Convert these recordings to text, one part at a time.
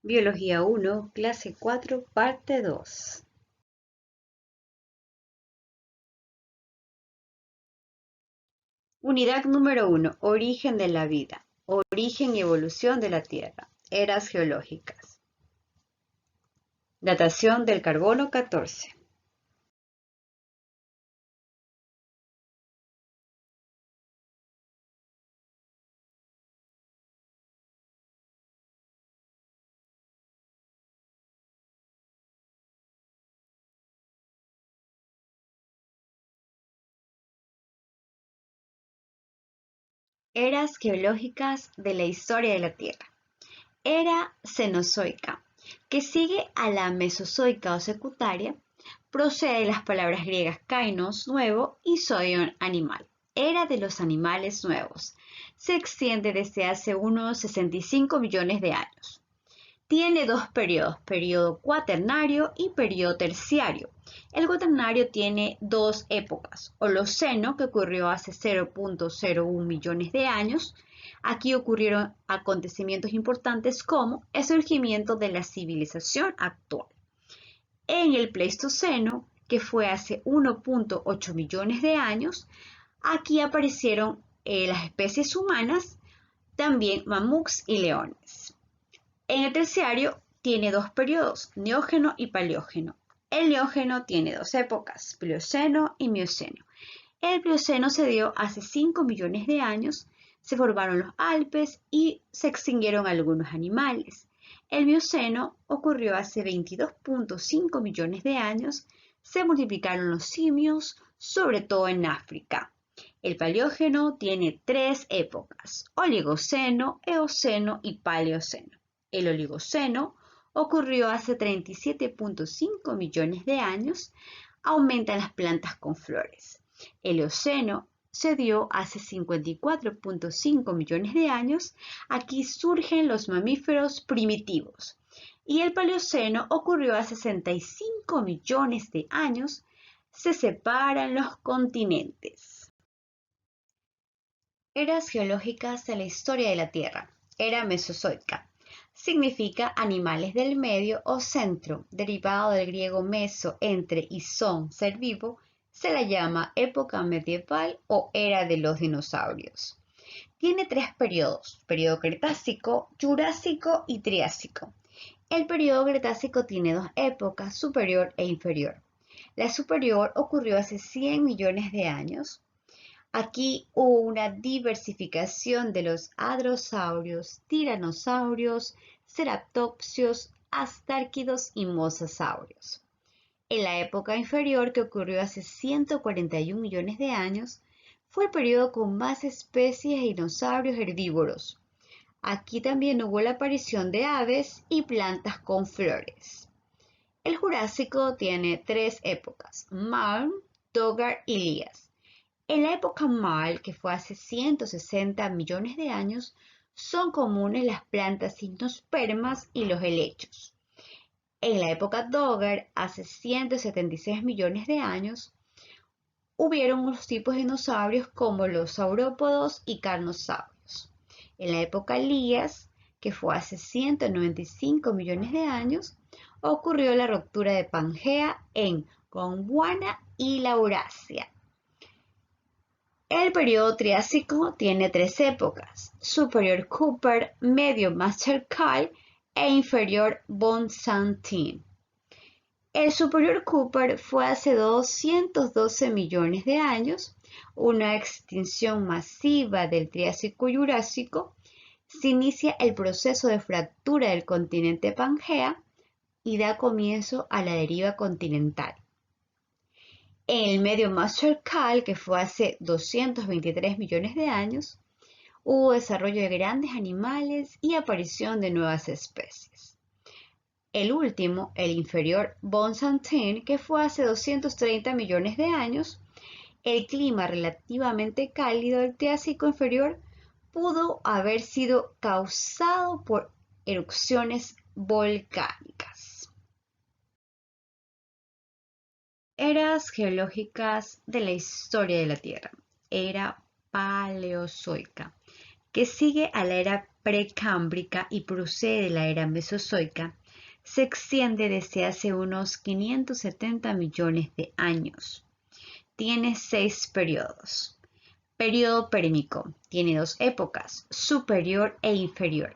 Biología 1, clase 4, parte 2. Unidad número 1. Origen de la vida. Origen y evolución de la Tierra. Eras geológicas. Datación del carbono 14. Eras geológicas de la historia de la Tierra. Era cenozoica, que sigue a la mesozoica o secundaria, procede de las palabras griegas kainos, nuevo, y zoion, animal. Era de los animales nuevos. Se extiende desde hace unos 65 millones de años. Tiene dos periodos, periodo cuaternario y periodo terciario. El cuaternario tiene dos épocas, Holoceno, que ocurrió hace 0.01 millones de años. Aquí ocurrieron acontecimientos importantes como el surgimiento de la civilización actual. En el Pleistoceno, que fue hace 1.8 millones de años, aquí aparecieron las especies humanas, también mamuts y leones. En el terciario tiene dos periodos, Neógeno y Paleógeno. El Neógeno tiene dos épocas, Plioceno y Mioceno. El Plioceno se dio hace 5 millones de años, se formaron los Alpes y se extinguieron algunos animales. El Mioceno ocurrió hace 22.5 millones de años, se multiplicaron los simios, sobre todo en África. El Paleógeno tiene tres épocas, Oligoceno, Eoceno y Paleoceno. El Oligoceno ocurrió hace 37.5 millones de años, aumentan las plantas con flores. El Eoceno se dio hace 54.5 millones de años, aquí surgen los mamíferos primitivos. Y el Paleoceno ocurrió hace 65 millones de años, se separan los continentes. Eras geológicas de la historia de la Tierra. Era mesozoica. Significa animales del medio o centro, derivado del griego meso, entre, y son, ser vivo, se la llama época medieval o era de los dinosaurios. Tiene tres periodos, periodo Cretácico, Jurásico y Triásico. El periodo Cretácico tiene dos épocas, superior e inferior. La superior ocurrió hace 100 millones de años. Aquí hubo una diversificación de los hadrosaurios, tiranosaurios, ceratopsios, astárquidos y mosasaurios. En la época inferior, que ocurrió hace 141 millones de años, fue el periodo con más especies de dinosaurios herbívoros. Aquí también hubo la aparición de aves y plantas con flores. El Jurásico tiene tres épocas, Malm, Dogar y Lias. En la época Mal, que fue hace 160 millones de años, son comunes las plantas gimnospermas y los helechos. En la época Dogger, hace 176 millones de años, hubieron unos tipos de dinosaurios como los saurópodos y carnosaurios. En la época Lías, que fue hace 195 millones de años, ocurrió la ruptura de Pangea en Gondwana y Laurasia. El periodo Triásico tiene tres épocas, superior Cooper, medio Master-Kahl e inferior Bonsantin. El superior Cooper fue hace 212 millones de años, una extinción masiva del Triásico-Jurásico. Se inicia el proceso de fractura del continente Pangea y da comienzo a la deriva continental. En el medio Master-Kahl, que fue hace 223 millones de años, hubo desarrollo de grandes animales y aparición de nuevas especies. El último, el inferior Bonsantin, que fue hace 230 millones de años, el clima relativamente cálido del Triásico inferior pudo haber sido causado por erupciones volcánicas. Eras geológicas de la historia de la Tierra. Era paleozoica. que sigue a la era precámbrica y procede de la era mesozoica, se extiende desde hace unos 570 millones de años. Tiene 6 periodos. Periodo pérmico. Tiene 2 épocas, superior e inferior.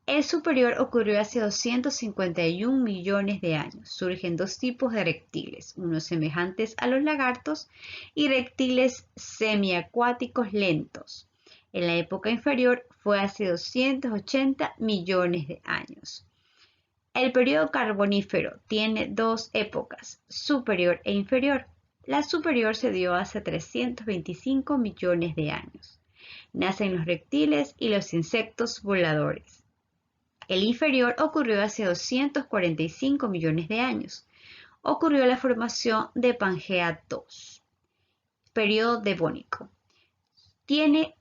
El superior ocurrió hace 251 millones de años. Surgen 2 tipos de reptiles, unos semejantes a los lagartos y reptiles semiacuáticos lentos. En la época inferior fue hace 280 millones de años. El periodo carbonífero tiene 2 épocas, superior e inferior. La superior se dio hace 325 millones de años. Nacen los reptiles y los insectos voladores. El inferior ocurrió hace 245 millones de años. Ocurrió la formación de Pangea II. Periodo devónico. Tiene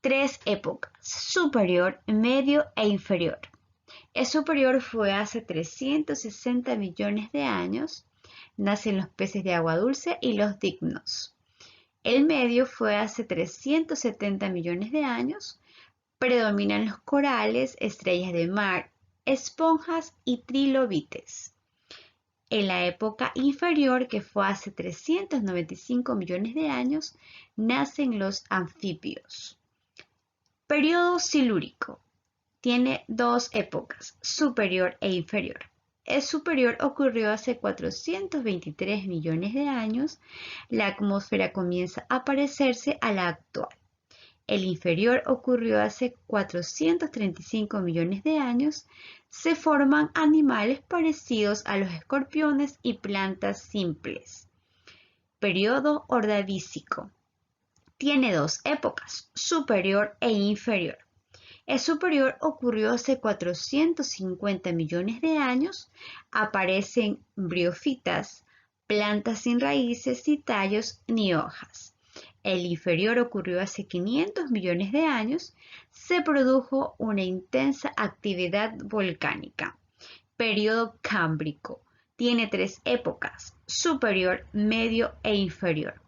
3 épocas, superior, medio e inferior. El superior fue hace 360 millones de años. Nacen los peces de agua dulce y los dignos. El medio fue hace 370 millones de años. Predominan los corales, estrellas de mar, esponjas y trilobites. En la época inferior, que fue hace 395 millones de años, nacen los anfibios. Periodo silúrico. Tiene 2 épocas, superior e inferior. El superior ocurrió hace 423 millones de años. La atmósfera comienza a parecerse a la actual. El inferior ocurrió hace 435 millones de años. Se forman animales parecidos a los escorpiones y plantas simples. Periodo ordovícico. Tiene 2 épocas, superior e inferior. El superior ocurrió hace 450 millones de años. Aparecen briófitas, plantas sin raíces ni tallos ni hojas. El inferior ocurrió hace 500 millones de años. Se produjo una intensa actividad volcánica. Periodo cámbrico. Tiene 3 épocas, superior, medio e inferior.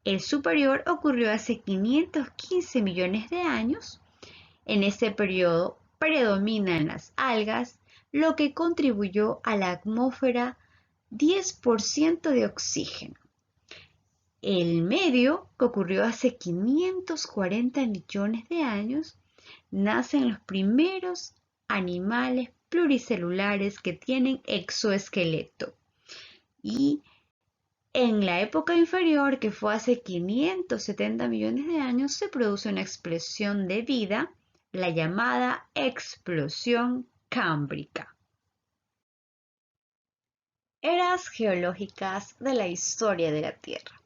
El superior ocurrió hace 515 millones de años. En ese periodo predominan las algas, lo que contribuyó a la atmósfera 10% de oxígeno. El medio, que ocurrió hace 540 millones de años, nacen los primeros animales pluricelulares que tienen exoesqueleto. Y en la época inferior, que fue hace 570 millones de años, se produce una explosión de vida, la llamada explosión cámbrica. Eras geológicas de la historia de la Tierra.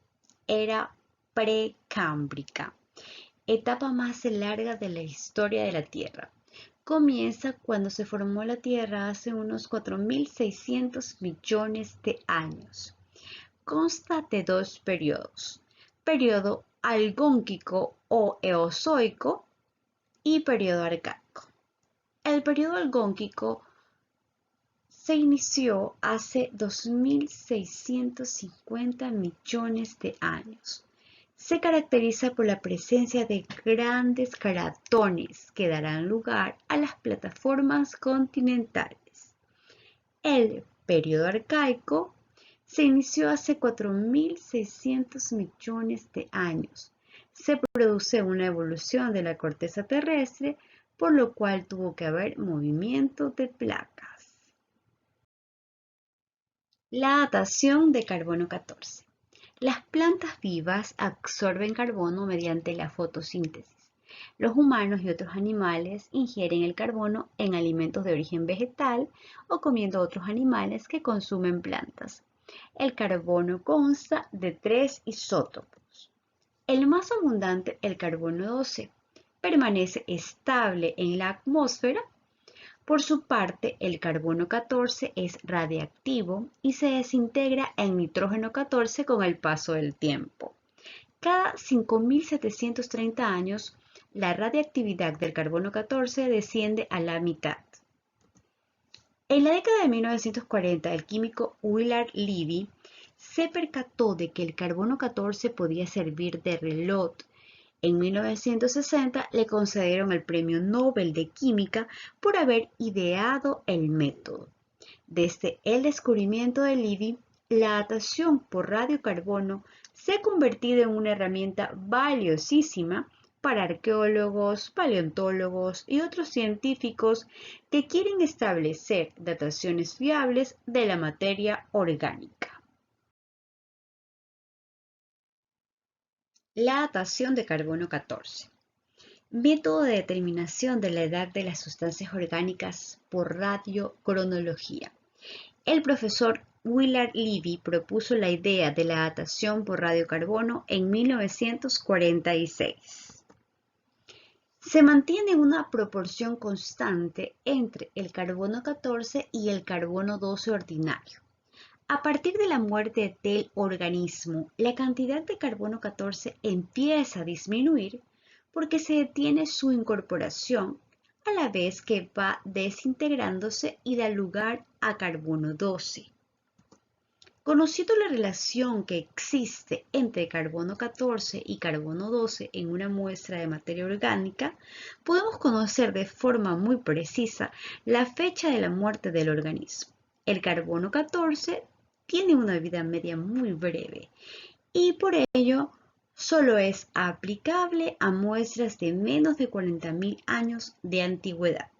Era precámbrica, etapa más larga de la historia de la Tierra. Comienza cuando se formó la Tierra hace unos 4.600 millones de años. Consta de 2 periodos, periodo algónquico o eozoico y periodo arcaico. El periodo algónquico se inició hace 2.650 millones de años. Se caracteriza por la presencia de grandes cratones que darán lugar a las plataformas continentales. El periodo arcaico se inició hace 4.600 millones de años. Se produce una evolución de la corteza terrestre, por lo cual tuvo que haber movimiento de placas. La datación de carbono 14. Las plantas vivas absorben carbono mediante la fotosíntesis. Los humanos y otros animales ingieren el carbono en alimentos de origen vegetal o comiendo otros animales que consumen plantas. El carbono consta de 3 isótopos. El más abundante, el carbono 12, permanece estable en la atmósfera. Por su parte, el carbono 14 es radiactivo y se desintegra en nitrógeno 14 con el paso del tiempo. Cada 5.730 años, la radiactividad del carbono 14 desciende a la mitad. En la década de 1940, el químico Willard Libby se percató de que el carbono 14 podía servir de reloj En 1960 le concedieron el Premio Nobel de Química por haber ideado el método. Desde el descubrimiento de Levy, la datación por radiocarbono se ha convertido en una herramienta valiosísima para arqueólogos, paleontólogos y otros científicos que quieren establecer dataciones fiables de la materia orgánica. La datación de carbono 14. Método de determinación de la edad de las sustancias orgánicas por radiocronología. El profesor Willard Levy propuso la idea de la datación por radiocarbono en 1946. Se mantiene una proporción constante entre el carbono 14 y el carbono 12 ordinario. A partir de la muerte del organismo, la cantidad de carbono 14 empieza a disminuir porque se detiene su incorporación a la vez que va desintegrándose y da lugar a carbono 12. Conociendo la relación que existe entre carbono 14 y carbono 12 en una muestra de materia orgánica, podemos conocer de forma muy precisa la fecha de la muerte del organismo. El carbono 14 tiene una vida media muy breve y por ello solo es aplicable a muestras de menos de 40.000 años de antigüedad.